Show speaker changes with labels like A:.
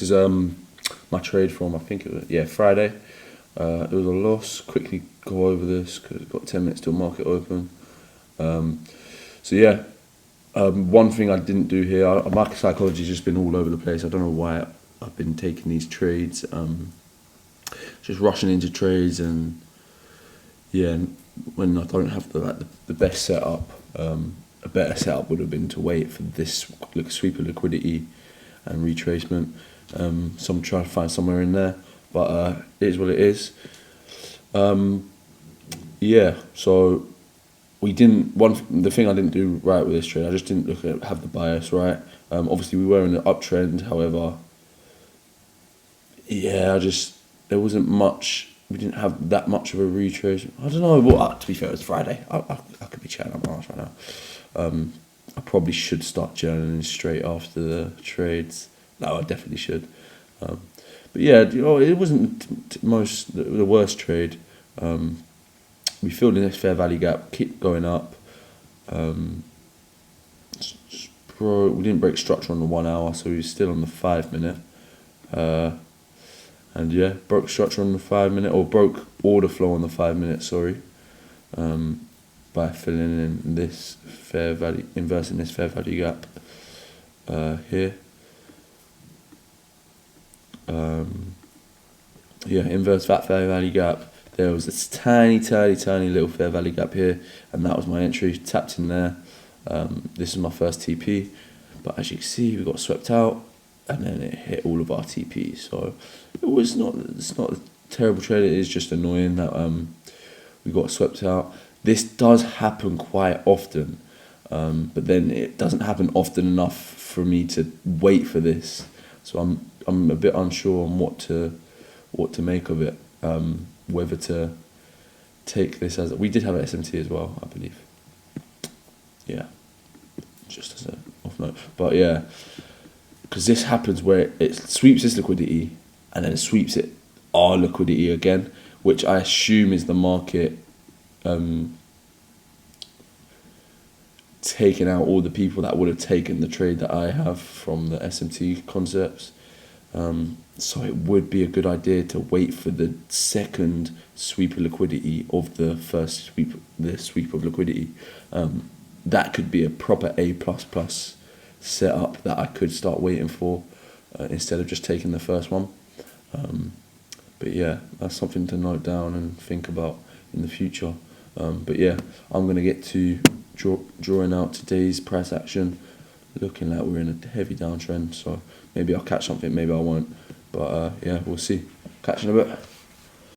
A: this is my trade from, I think it was, Friday. It was a loss. Quickly go over this because we've got 10 minutes till market open. One thing I didn't do here, market psychology has just been all over the place. I don't know why I've been taking these trades, just rushing into trades, and when I don't have the best setup, a better setup would have been to wait for this sweep of liquidity and retracement. So I'm trying to find somewhere in there, but it is what it is. So the thing I didn't do right with this trade, I just didn't have the bias right. Obviously we were in an uptrend, however, there wasn't much. We didn't have that much of a retrace. I don't know. To be fair, it's Friday. I could be chatting up my ass right now. I probably should start journaling straight after the trades. No, I definitely should. It wasn't the worst trade. We filled in this fair value gap, keep going up. We didn't break structure on the 1 hour, so we were still on the 5 minute. Broke structure on the 5 minute, or broke order flow on the 5 minute, by filling in this fair value, inversing this fair value gap here. Inverse that fair value gap. There was this tiny little fair value gap here, and that was my entry. Tapped in there. This is my first TP, but as you can see, we got swept out, and then it hit all of our TPs. So it's not a terrible trade. It is just annoying that we got swept out. This does happen quite often, but then it doesn't happen often enough for me to wait for this. So I'm a bit unsure on what to make of it. Whether to take this as we did have an SMT as well, I believe. Yeah, just as an off note. But yeah, because this happens where it sweeps this liquidity and then it sweeps our liquidity again, which I assume is the market taking out all the people that would have taken the trade that I have from the SMT concepts. So it would be a good idea to wait for the second sweep of liquidity of the first sweep of liquidity. That could be a proper A++ setup that I could start waiting for instead of just taking the first one. That's something to note down and think about in the future. I'm going to get to drawing out today's price action. Looking like we're in a heavy downtrend, so maybe I'll catch something, maybe I won't. But we'll see. Catch you in a bit.